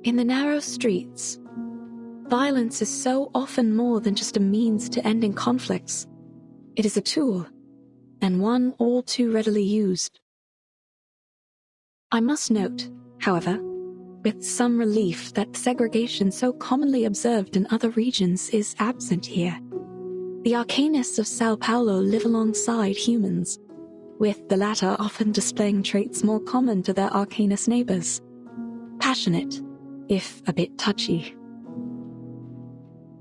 In the narrow streets, violence is so often more than just a means to ending conflicts. It is a tool, and one all too readily used. I must note, however, with some relief that segregation so commonly observed in other regions is absent here. The Arcanists of Sao Paulo live alongside humans, with the latter often displaying traits more common to their Arcanist neighbors. Passionate, if a bit touchy.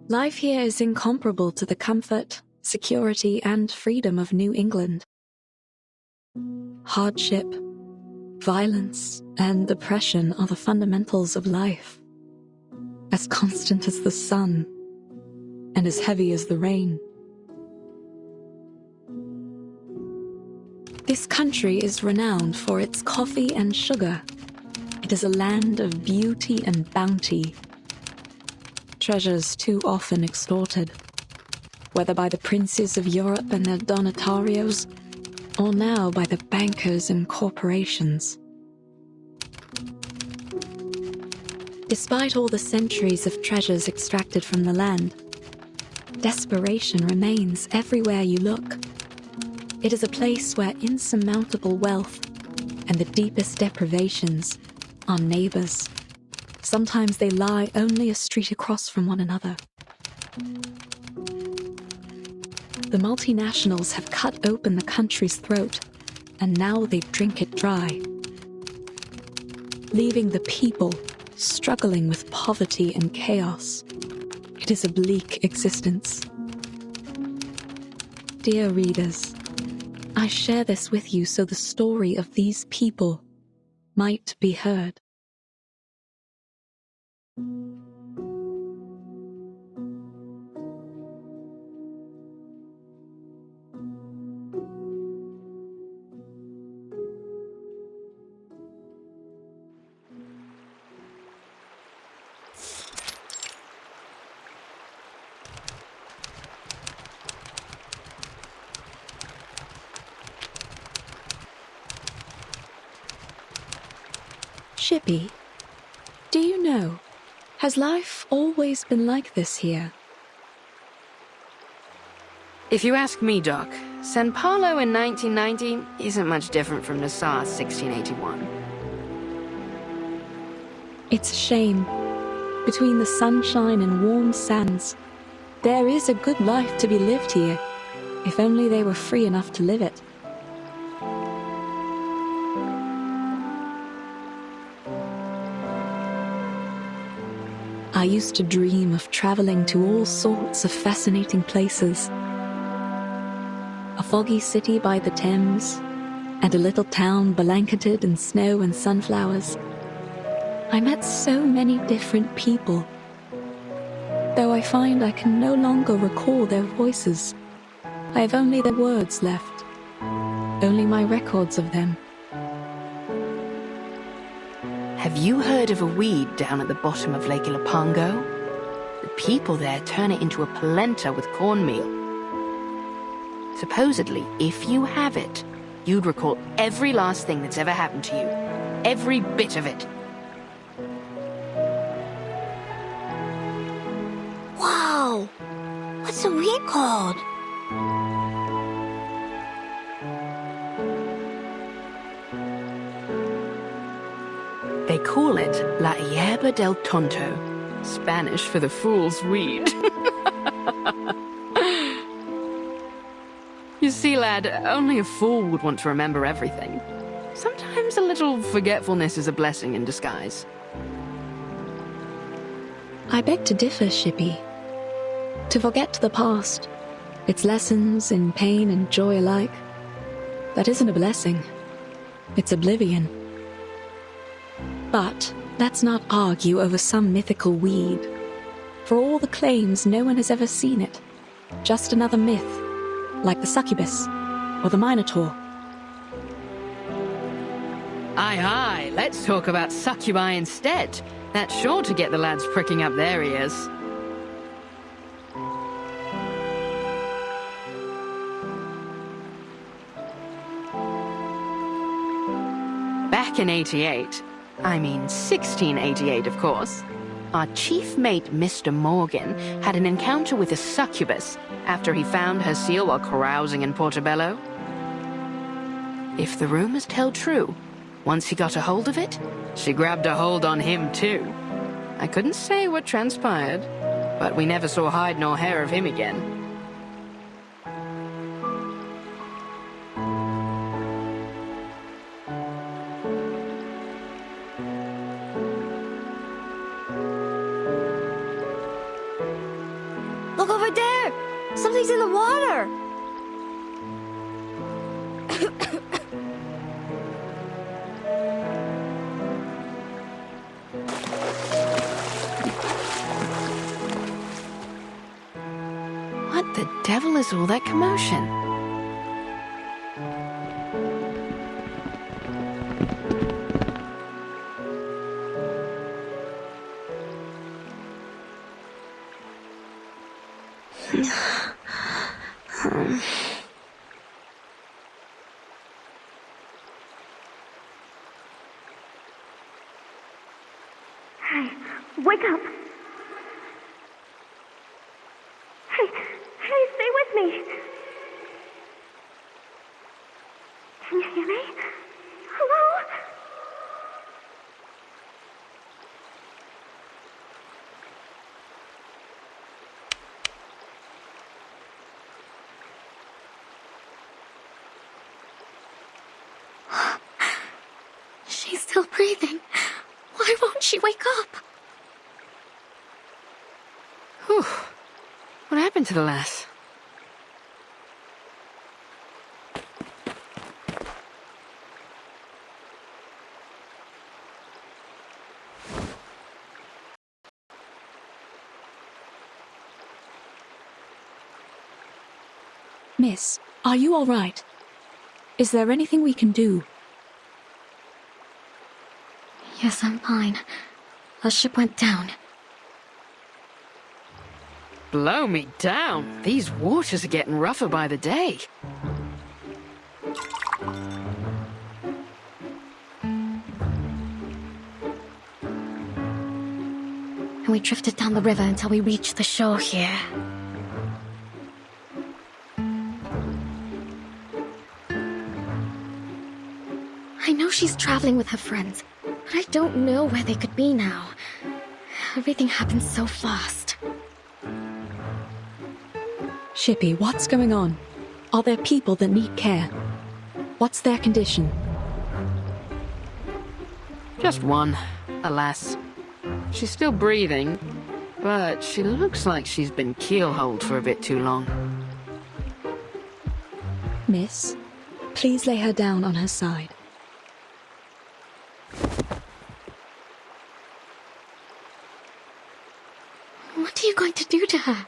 Life here is incomparable to the comfort, security, and freedom of New England. Hardship, violence, and oppression are the fundamentals of life, as constant as the sun, and as heavy as the rain. This country is renowned for its coffee and sugar. It is a land of beauty and bounty, treasures too often extorted, whether by the princes of Europe and their donatarios, or now by the bankers and corporations. Despite all the centuries of treasures extracted from the land, desperation remains everywhere you look. It is a place where insurmountable wealth and the deepest deprivations are neighbors. Sometimes they lie only a street across from one another. The multinationals have cut open the country's throat, and now they drink it dry, leaving the people struggling with poverty and chaos. It is a bleak existence. Dear readers, I share this with you so the story of these people might be heard. Shippy, do you know, has life always been like this here? If you ask me, Doc, San Paulo in 1990 isn't much different from Nassau 1681. It's a shame. Between the sunshine and warm sands, there is a good life to be lived here, if only they were free enough to live it. I used to dream of traveling to all sorts of fascinating places. A foggy city by the Thames, and a little town blanketed in snow and sunflowers. I met so many different people, though I find I can no longer recall their voices. I have only their words left, only my records of them. Have you heard of a weed down at the bottom of Lake Ilopango? The people there turn it into a polenta with cornmeal. Supposedly, if you have it, you'd recall every last thing that's ever happened to you. Every bit of it. Wow! What's the weed called? They call it La Hierba del Tonto, Spanish for the fool's weed. You see, lad, only a fool would want to remember everything. Sometimes a little forgetfulness is a blessing in disguise. I beg to differ, Shippy. To forget the past, its lessons in pain and joy alike, that isn't a blessing. It's oblivion. But let's not argue over some mythical weed. For all the claims, no one has ever seen it. Just another myth, like the succubus or the minotaur. Aye, let's talk about succubi instead. That's sure to get the lads pricking up their ears. Back in '88, I mean 1688, of course, our chief mate, Mr. Morgan, had an encounter with a succubus after he found her seal while carousing in Portobello. If the rumors tell true, once he got a hold of it, she grabbed a hold on him too. I couldn't say what transpired, but we never saw hide nor hair of him again. Look over there! Something's in the water! What the devil is all that commotion? Hey, wake up! Hey, stay with me! Can you hear me? Hello? She's still breathing. Why won't she wake up? Whew. What happened to the lass? Miss, are you all right? Is there anything we can do? Yes, I'm fine. The ship went down. Blow me down. These waters are getting rougher by the day. And we drifted down the river until we reached the shore here. I know she's traveling with her friends, but I don't know where they could be now. Everything happened so fast. Shippy, what's going on? Are there people that need care? What's their condition? Just one, alas. She's still breathing, but she looks like she's been keelholed for a bit too long. Miss, please lay her down on her side. What are you going to do to her?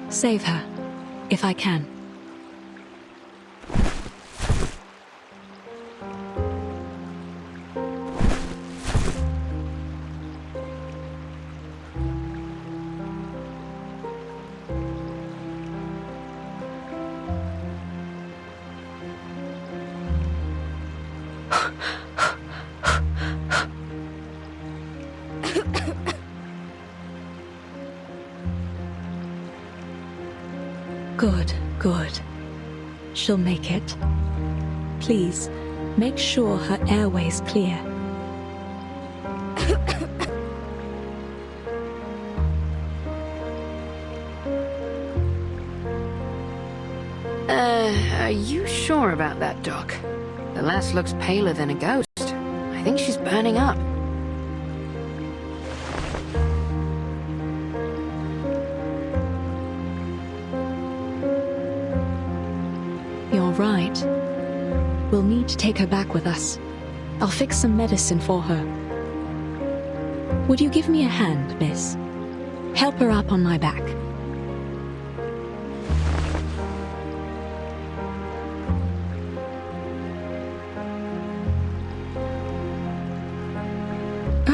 Save her, if I can. Good, good. She'll make it. Please, make sure her airway's clear. Are you sure about that, Doc? The lass looks paler than a ghost. I think she's burning up. You're right. We'll need to take her back with us. I'll fix some medicine for her. Would you give me a hand, miss? Help her up on my back.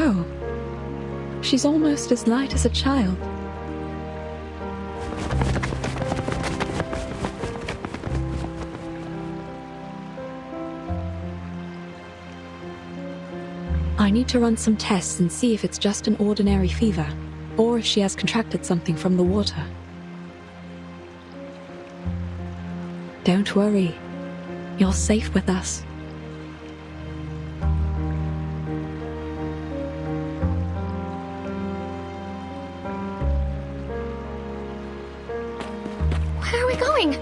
Oh, she's almost as light as a child. I need to run some tests and see if it's just an ordinary fever, or if she has contracted something from the water. Don't worry. You're safe with us. Where are we going?